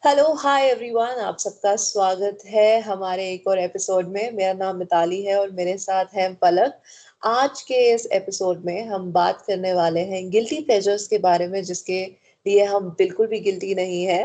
Hello hi everyone, आप सबका स्वागत है हमारे एक और एपिसोड में। मेरा नाम मिताली है और मेरे साथ है पलक। आज के इस एपिसोड में हम बात करने वाले हैं गिल्टी प्लेजर्स के बारे में, जिसके लिए हम बिल्कुल भी गिल्टी नहीं है।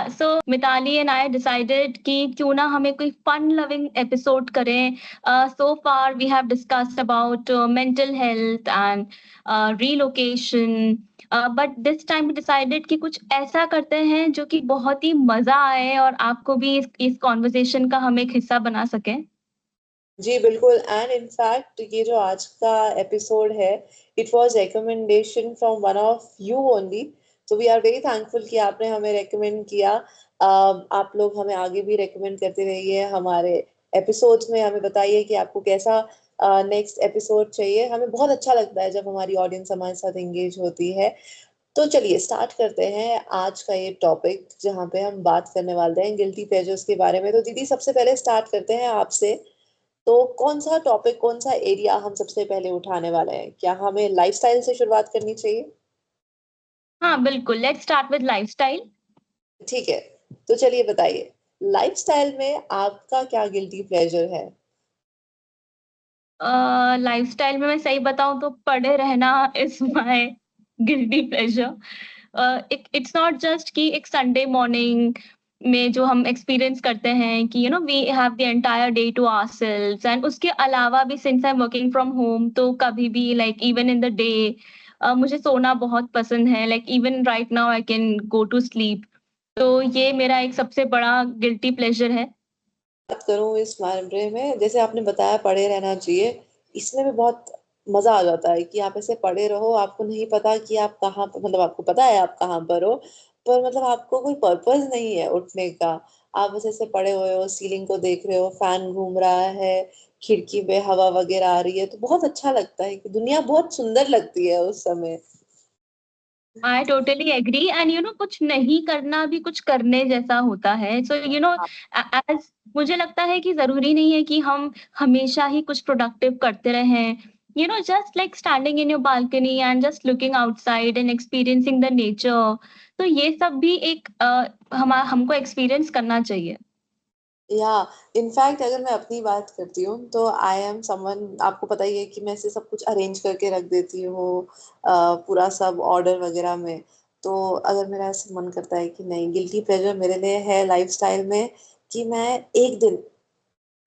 So Mitali and I decided कि क्यों ना हमें कोई फन लविंग एपिसोड करें। So far we have discussed about mental health and relocation, but this time we decided कि कुछ ऐसा करते हैं जो कि बहुत ही मजा आए और आपको भी इस कॉन्वर्सेशन का हम एक हिस्सा बना सकें। जी बिल्कुल। एंड इनफैक्ट ये जो आज का एपिसोड है, it was recommendation from one of you only. तो वी आर वेरी थैंकफुल कि आपने हमें रेकमेंड किया। आप लोग हमें आगे भी रेकमेंड करते रहिए हमारे एपिसोड्स में। हमें बताइए कि आपको कैसा नेक्स्ट एपिसोड चाहिए। हमें बहुत अच्छा लगता है जब हमारी ऑडियंस हमारे साथ एंगेज होती है। तो चलिए स्टार्ट करते हैं आज का ये टॉपिक, जहाँ पे हम बात करने वाले हैं गिल्टी प्लेजर्स के बारे में। तो दीदी, सबसे पहले स्टार्ट करते हैं आपसे। तो कौन सा टॉपिक, कौन सा एरिया हम सबसे पहले उठाने वाले हैं? क्या हमें लाइफस्टाइल से शुरुआत करनी चाहिए? हाँ, बिल्कुल, लेट्स स्टार्ट विद लाइफस्टाइल। ठीक है। तो चलिए बताइए, लाइफस्टाइल में आपका क्या गिल्टी प्लेजर है? लाइफस्टाइल में मैं सही बताऊं तो पढ़े रहना is my guilty pleasure. It's not just कि एक संडे मॉर्निंग में जो हम एक्सपीरियंस करते हैं कि we have the entire day to ourselves, and उसके अलावा भी since I am working from home तो कभी भी like even in the day मुझे सोना बहुत पसंद है। Like even right now I can go to sleep. तो ये मेरा एक सबसे बड़ा गिल्टी प्लेजर है। बात करूं इस मामले में, जैसे आपने बताया पढ़े रहना चाहिए, इसमें भी बहुत मजा आ जाता है कि आप ऐसे पढ़े रहो। आपको नहीं पता कि आप कहाँ पर, मतलब आपको पता है आप कहाँ पर हो, पर मतलब आपको कोई पर्पस नहीं है उठने का। आप बस ऐसे पड़े हुए हो, सीलिंग को देख रहे हो, फैन घूम रहा है, खिड़की में हवा वगैरह आ रही है, तो बहुत अच्छा लगता है कि दुनिया बहुत सुंदर लगती है उस समय। आई टोटली एग्री, एंड कुछ नहीं करना भी कुछ करने जैसा होता है। सो एज मुझे लगता है कि जरूरी नहीं है कि हम हमेशा ही कुछ प्रोडक्टिव करते रहें। Just like standing in your balcony and just looking outside and experiencing the nature. तो ये सब भी एक हमको एक्सपीरियंस करना चाहिए। या इनफैक्ट अगर मैं अपनी बात करती हूँ तो आई एम समवन, आपको पता ही है कि मैं ऐसे सब कुछ अरेंज करके रख देती हूँ, पूरा सब ऑर्डर वगैरह में। तो अगर मेरा ऐसे मन करता है कि नहीं, गिल्टी प्लेजर मेरे लिए है लाइफस्टाइल में कि मैं एक दिन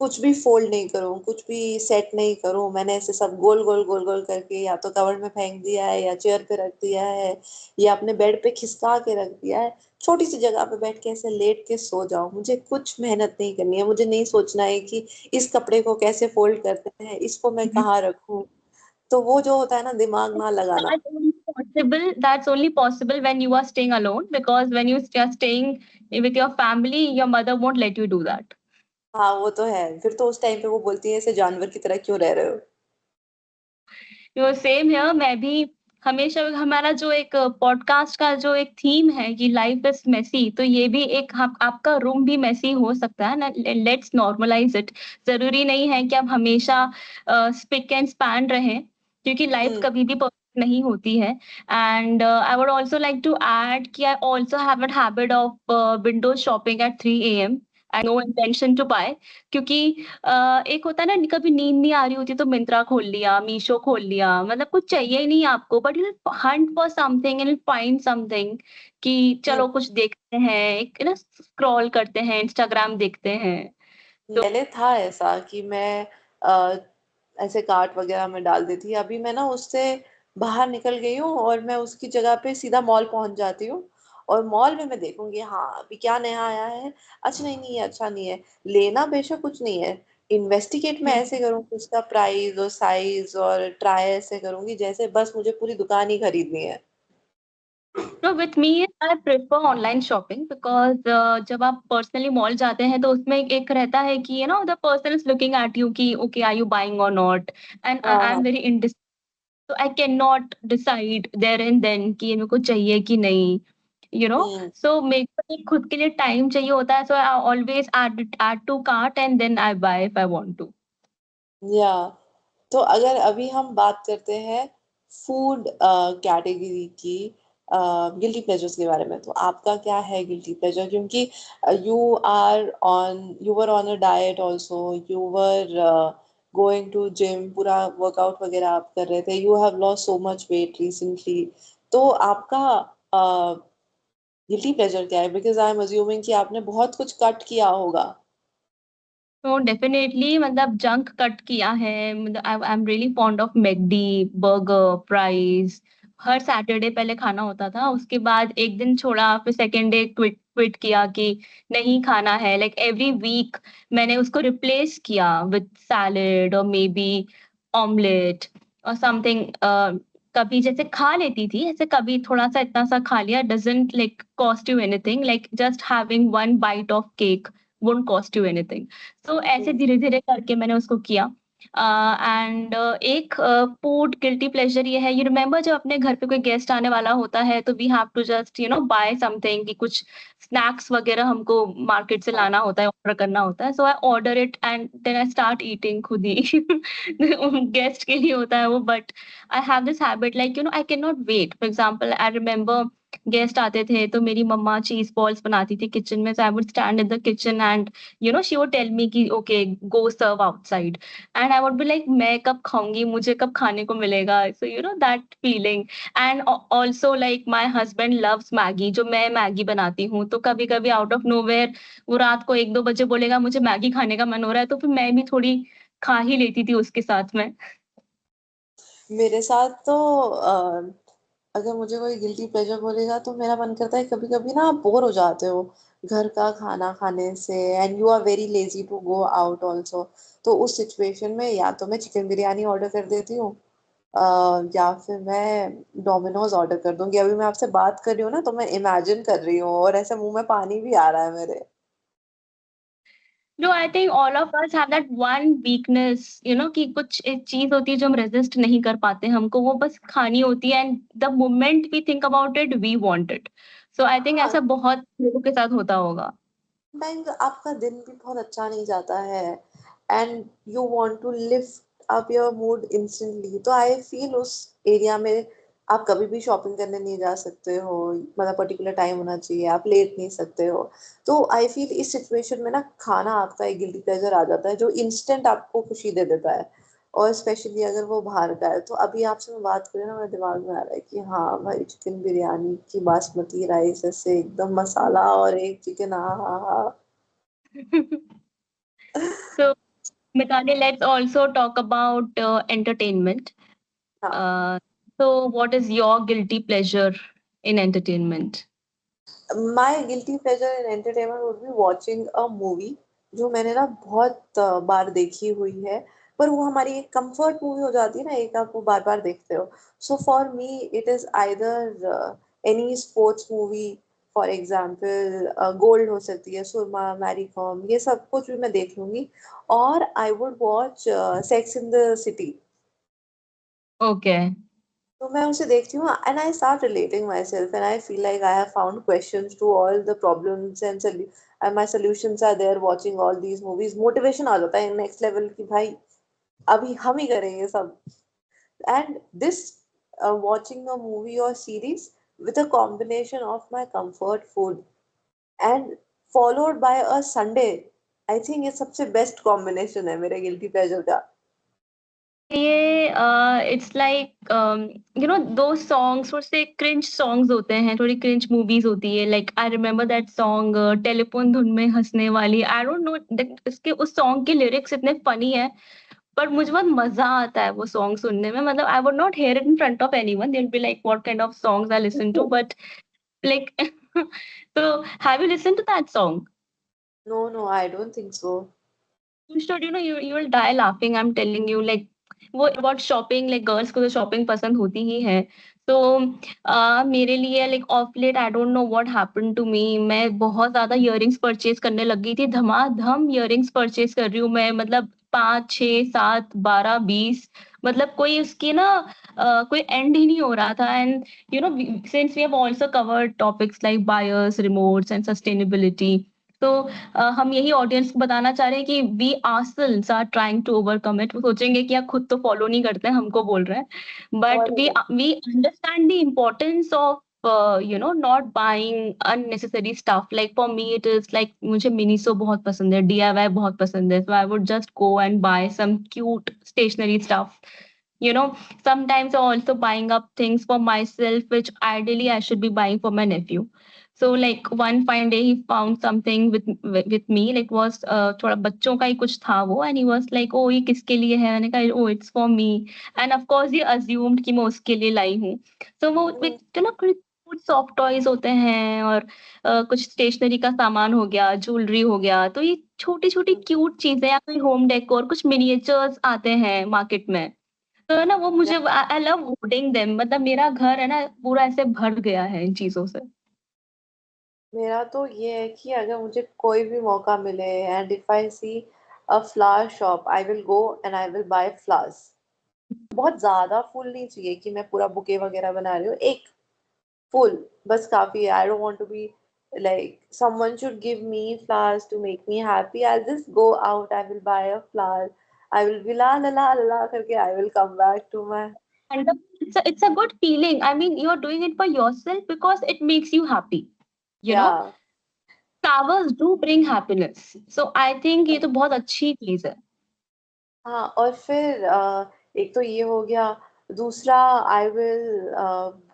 कुछ भी फोल्ड नहीं करूँ, कुछ भी सेट नहीं करूँ। मैंने ऐसे सब गोल गोल गोल गोल करके या तो कवर में फेंक दिया है, या चेयर पे रख दिया है, या अपने बेड पे खिसका के रख दिया है। छोटी सी जगह पे बैठ के ऐसे लेट के सो जाओ। मुझे कुछ मेहनत नहीं करनी है, मुझे नहीं सोचना है कि इस कपड़े को कैसे फोल्ड करते हैं, इसको मैं कहाँ रखूं। तो वो जो होता है ना, दिमाग ना लगाना। That's only possible when you are staying alone, because when you are staying with your family, your mother won't let you do that. हाँ वो तो है, फिर तो उस टाइम पे वो बोलती है ऐसे जानवर की तरह क्यों रह रहे हो। सेम हियर, मैं भी हमेशा हमारा जो एक पॉडकास्ट का जो एक थीम है कि लाइफ इज मेसी, तो ये भी एक आपका रूम भी मेसी हो सकता है ना। Let's normalise it. जरूरी नहीं है कि आप हमेशा स्पिक एंड स्पैन रहें, क्योंकि लाइफ हम्म। कभी भी परफेक्ट नहीं होती है। And I would also like to add कि I also have a habit of window shopping at 3 AM and no intention to buy. क्योंकि एक होता है ना, कभी नींद नहीं आ रही होती तो मिंत्रा खोल लिया, मीशो खोल लिया, मतलब कुछ चाहिए ही नहीं आपको, but you Hunt for something and find something कि हम्म। चलो कुछ देखते हैं, एक ना स्क्रॉल करते हैं, इंस्टाग्राम देखते हैं। तो पहले था ऐसा कि मैं अ, ऐसे कार्ट वगैरह में डाल देती थी। अभी मैं ना उससे बाहर निकल गई हूँ और मैं उसकी जगह पे सीधा मॉल पहुंच जाती हूँ। और मॉल में मैं देखूंगी हाँ अभी क्या नया आया है। अच्छा नहीं, नहीं है, अच्छा नहीं है, लेना बेशक कुछ नहीं है। इन्वेस्टिगेट मैं ऐसे करूंगी उसका प्राइस और साइज, और ट्राई ऐसे करूंगी जैसे बस मुझे पूरी दुकान ही खरीदनी है। No, with me I prefer online shopping, because जब आप पर्सनली मॉल जाते हैं तो उसमें एक रहता है कि the person is looking at you कि ओके आर यू बाइंग और नॉट, एंड हाँ आई हाँ। Am very indecisive. तो I can not decide there and then कि ये मेरे को चाहिए कि नहीं। यू नो हम्म। सो मेरे को एक खुद के लिए टाइम चाहिए होता है, so I always add to cart and then I buy if I want to. या तो अगर अभी हम बात करते हैं फूड कैटेगरी की, गिल्टी प्लेजर्स के बारे में। तो आपका क्या है गिल्टी प्लेजर? क्योंकि you were on a diet also, you were going to gym, पूरा वर्कआउट वगैरह आप कर रहे थे, you have lost so much weight recently. तो आपका गिल्टी प्लेजर क्या है? बिकॉज आई एम अज्यूमिंग कि आपने बहुत कुछ कट किया होगा। तो डेफिनेटली मतलब जंक कट किया है। मतलब I am really fond of McD, burger, fries. Her Saturday पहले खाना होता था, उसके बाद एक दिन छोड़ा, फिर सेकेंड डे क्विट क्विट किया कि नहीं खाना है। लाइक एवरी वीक मैंने उसको रिप्लेस किया विद सैलेड और मे बी ऑमलेट और समथिंग। कभी जैसे खा लेती थी, ऐसे कभी थोड़ा सा इतना सा खा लिया, doesn't like cost you anything. Like just having one byte of cake won't cost you anything. तो ऐसे धीरे-धीरे करके मैंने उसको किया। एंड एक फूड गिल्टी प्लेज़र ये है, यू रिमेंबर जब अपने घर पे कोई गेस्ट आने वाला होता है, तो we have to just buy something, कि कुछ स्नैक्स वगैरह हमको मार्केट से हाँ। लाना होता है, ऑर्डर करना होता है। So I order it and then I start eating खुद ही। गेस्ट के लिए होता है वो, but I have this habit, like I can not wait. For example I remember guest आते थे तो मेरी मम्मा चीज़ बॉल्स बनाती थी किचन में, so I would stand in the kitchen and she would tell me कि okay go serve outside, and I would be like मैं कब खाऊंगी, मुझे कब खाने को मिलेगा। So that feeling, and also like my husband loves Maggie, जो मैं मैगी बनाती हूँ, तो कभी कभी आउट ऑफ नोवेयर वो रात को 1-2 बजे बोलेगा मुझे मैगी खाने का मन हो रहा है, तो फिर मैं भी थोड़ी खा ही लेती थी उसके साथ में। मेरे साथ तो अगर मुझे कोई गिल्टी प्लेजर बोलेगा तो मेरा मन करता है, कभी कभी ना आप बोर हो जाते हो घर का खाना खाने से, and you are very lazy to go out also. तो उस सिचुएशन में या तो मैं चिकन बिरयानी ऑर्डर कर देती हूँ, या फिर मैं डोमिनोज ऑर्डर कर दूंगी। अभी मैं आपसे बात कर रही हूँ ना, तो मैं इमेजिन कर रही हूँ और ऐसे मुंह में पानी भी आ रहा है मेरे। No, I think all of us have that one weakness, कि कुछ एक चीज़ होती है जो हम रेज़िस्ट नहीं कर पाते, हमको वो बस खानी होती है, and the moment we think about it, we want it. So I think हाँ, ऐसा बहुत लोगों के साथ होता होगा। टाइम्स आपका दिन भी बहुत अच्छा नहीं जाता है, and you want to lift up your mood instantly. तो आई फील उस एरिया में आप कभी भी शॉपिंग करने नहीं जा सकते हो, मतलब पर्टिकुलर टाइम होना चाहिए, आप लेट नहीं सकते हो। तो आई फील इस सिचुएशन में ना खाना आपका एक गिल्टी प्लेजर आ जाता है जो इंस्टेंट आपको खुशी दे देता है, और स्पेशली अगर वो बाहर का है। तो अभी आपसे मैं बात करें ना, मेरे दिमाग में आ रहा है कि हाँ भाई, चिकन बिरयानी की बासमती राइस ऐसे एकदम मसाला और एक चिकन, हाँ हाँ हाँ। So, Mithali, let's also talk about entertainment. हाँ, Uh, so what is your guilty pleasure in entertainment? My guilty pleasure in entertainment would be watching a movie जो मैंने ना बहुत बार देखी हुई है। पर वो हमारी एक कंफर्ट मूवी हो जाती है ना, एक आप वो बार बार देखते हो। So for me it is either any sports movie, for example gold हो सकती है, सुरमा, मैरी कॉम, ये सब कुछ भी मैं देख लूंगी। और I would watch sex in the city. Okay. तो मैं उसे देखती हूँ and I start relating myself, and I feel like I have found questions to all the problems and my solutions are there watching all these movies. Motivation आ जाता है next level की, भाई अभी हम ही करेंगे सब। And this watching a movie or series with a combination of my comfort food and followed by a Sunday, I think ये सबसे बेस्ट कॉम्बिनेशन है मेरे गिल्टी प्लेजर का। ये इट्स लाइक दो सॉन्ग्स थोड़े से क्रिंज सॉन्ग्स होते हैं, थोड़ी क्रिंज मूवीज होती है। Like I remember that song telephone धुन में हंसने वाली। आई डोंट नो दैट इसके उस सॉन्ग के लिरिक्स इतने फनी है, पर मुझे बहुत मजा आता है वो सॉन्ग सुनने में। मतलब I would not hear it in front of anyone, they will be like what kind of songs I listen to, but like तो have you listen to that song? No no, I don't think so. You should, you will die laughing. I'm telling you, like वो about shopping, like girls को तो shopping पसंद होती ही है। तो मेरे लिए like of late I don't know what happened to me, मैं बहुत ज़्यादा इयररिंग्स परचेज करने लग गई थी, धमाधम इयररिंग्स परचेज कर रही हूँ मैं। मतलब 5, 6, 7, 12, 20, मतलब कोई उसकी ना कोई एंड ही नहीं हो रहा था। And since we have also covered topics like buyers, remotes and sustainability, तो हम यही ऑडियंस को बताना चाह रहे हैं कि we ourselves are trying to overcome it. वो सोचेंगे कि आप खुद तो फॉलो नहीं करते हैं, हमको बोल रहे हैं, बट और we we understand the importance of not buying unnecessary stuff. Like for me, it is like मुझे Miniso बहुत पसंद है, DIY बहुत पसंद है. So I would just go and buy some cute stationery stuff. You know, sometimes I'm also buying up things for myself, which ideally I should be buying for my nephew. So like one fine day he found something with me. Like was थोड़ा बच्चों का ही कुछ था वो, and he was like, oh ये किसके लिए है? मैंने कहा oh it's for me. And of course he assumed कि मैं उसके लिए लाई हूँ. So वो कुछ सॉफ्ट टॉयज होते हैं और कुछ स्टेशनरी का सामान हो गया, ज्वेलरी हो गया, तो ये छोटी-छोटी क्यूट चीज़ें या कोई होम डेकोर, कुछ मिनिएचर्स आते हैं मार्केट में। तो है ना वो मुझे आई आई लव होर्डिंग देम, मतलब मेरा घर है ना पूरा ऐसे भर गया है इन चीज़ों से। मेरा तो ये है कि अगर मुझे कोई भी मौका मिले and if I see a flower shop I will go and I will buy flowers. बहुत ज्यादा फूल नहीं चाहिए कि मैं पूरा बुके वगैरह बना रही हूँ, एक फूल बस काफी है। I don't want to be like someone should give me flowers to make me happy. I'll just go out, I will buy a flower, I will be la la la la la करके I will come back to my and it's a good feeling. I mean, you're doing it for yourself because it makes you happy, you know? yeah। Flowers do bring happiness. So I think ये तो बहुत अच्छी चीज़ है। हाँ और फिर एक तो ये हो गया। दूसरा I will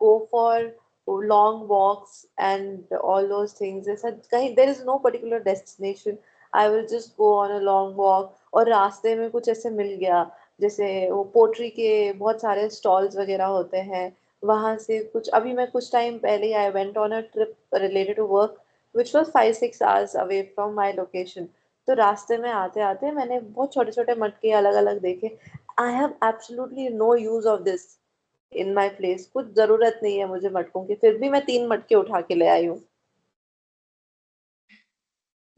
go for long walks and all those things. ऐसा कहीं there is no particular destination, I will just go on a long walk. और रास्ते में कुछ ऐसे मिल गया, जैसे वो पोट्री के बहुत सारे स्टॉल्स वगैरह होते हैं, वहां से कुछ। अभी मैं कुछ टाइम पहले I went on a trip related to work which was 5-6 hours away from my location. तो रास्ते में आते आते मैंने बहुत छोटे छोटे मटके अलग अलग देखे। I have absolutely no use of this in my place, कुछ जरूरत नहीं है मुझे मटकों की, फिर भी मैं 3 मटके उठा के ले आई हूँ।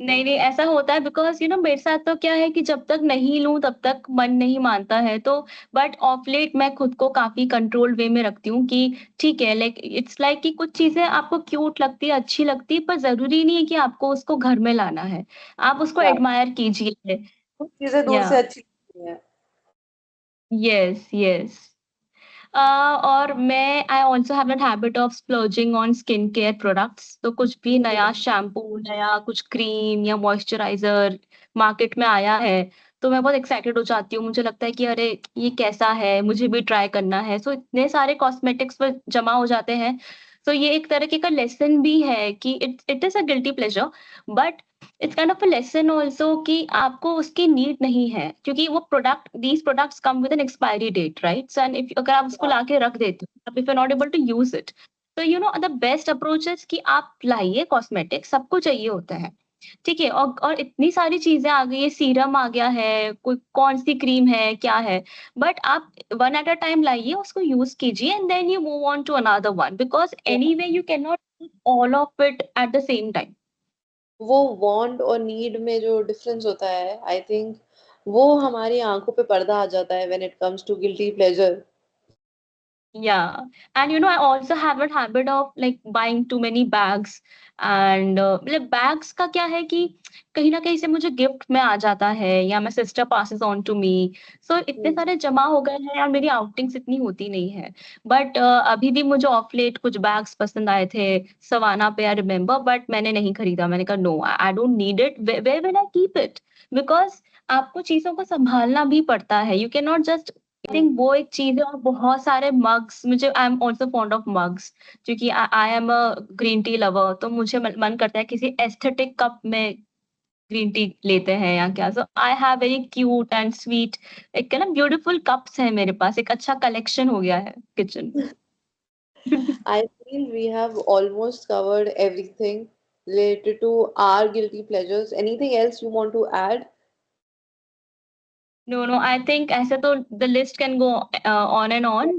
नहीं, नहीं, ऐसा होता है बिकॉज़ मेरे साथ तो क्या है कि जब तक नहीं लूँ तब तक मन नहीं मानता है, तो बट ऑफ लेट मैं खुद को काफ़ी कंट्रोल्ड वे में रखती हूँ कि ठीक है, लाइक इट्स लाइक कि कुछ चीज़ें आपको क्यूट लगती है, अच्छी लगती है, पर ज़रूरी नहीं है कि आपको उसको घर में लाना है। आप उसको या एडमायर कीजिए। कुछ चीजें दूर या से अच्छी लगती हैं। Yes, yes. और मैं I also have an habit of splurging on skin care products, तो कुछ भी नया शैम्पू, नया कुछ क्रीम या मॉइस्चराइज़र मार्केट में आया है, तो मैं बहुत एक्साइटेड हो जाती हूँ। मुझे लगता है कि अरे! ये कैसा है? मुझे भी ट्राई करना है। सो इतने सारे कॉस्मेटिक्स में जमा हो जाते हैं। सो ये एक तरीके का लेसन भी है कि it it is a guilty pleasure, but it's kind of a lesson also कि आपको उसकी नीड नहीं है, क्योंकि वो product these products come with an expiry date, right? So and if अगर आप उसको लाके रख देते हो, अब if you are not able to use it, तो द बेस्ट अप्रोच इज़ कि आप लाइए कॉस्मेटिक्स, सबको चाहिए होता है, ठीक है? और इतनी सारी चीज़ें आ गई है, सीरम आ गया है, कोई कौन-सी क्रीम है, क्या है, बट आप वन एट अ टाइम लाइए, उसको यूज़ कीजिए and then you move on to another one because anyway you can not all of it at the same time. वो वांट और नीड में जो डिफरेंस होता है, आई थिंक वो हमारी आंखों पे पर्दा आ जाता है when it comes to guilty pleasure. Yeah, and I also have a habit of like buying too many bags and मतलब bags का क्या है कि कहीं न कहीं से मुझे गिफ्ट में आ जाता है या my sister passes on to me, so इतने सारे जमा हो गए हैं और मेरी आउटिंग्स इतनी होती नहीं है, बट अभी भी मुझे ऑफ लेट कुछ बैग्स पसंद आए थे सवाना पे, आई रिमेम्बर, बट मैंने नहीं खरीदा। मैंने कहा no, I don't need it, where will I keep it, because आपको चीजों को संभालना भी पड़ता है, you can not just, I think वो एक चीज़ है। और बहुत सारे मग्स, मुझे I am also fond of mugs, क्योंकि I I am a green tea lover, तो मुझे मन करता है किसी एस्थेटिक कप में ग्रीन टी लेते हैं या क्या। So I have very cute and sweet एक है ना ब्यूटीफुल कप्स है मेरे पास, एक अच्छा कलेक्शन हो गया है किचन में। I feel we have almost covered everything related to our guilty pleasures. Anything else you want to add? No, no, I think ऐसे तो the list can go on and on.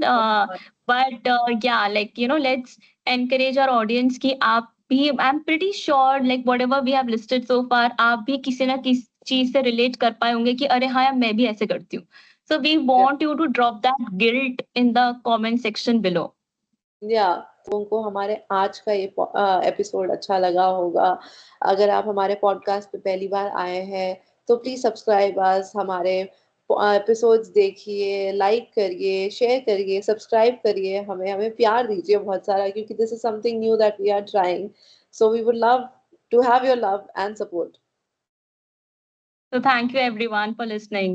But yeah, like let's encourage our audience कि आप भी, I'm pretty sure like whatever we have listed so far, आप भी किसी ना किसी चीज से relate कर पाए होंगे कि अरे हाँ यार मैं भी ऐसे करती हूँ. So we Yeah. want you to drop that guilt in the comment section below. या उनको हमारे आज का ये एपिसोड अच्छा लगा होगा। अगर आप हमारे पॉडकास्ट पे पहली बार आए हैं तो प्लीज सब्सक्राइब अस। हमारे एपिसोड्स देखिए, लाइक करिए, शेयर करिए, सब्सक्राइब करिए, हमें हमें प्यार दीजिए बहुत सारा, क्योंकि this is something new that we are trying, so we would love to have your love and support. So thank you everyone for listening.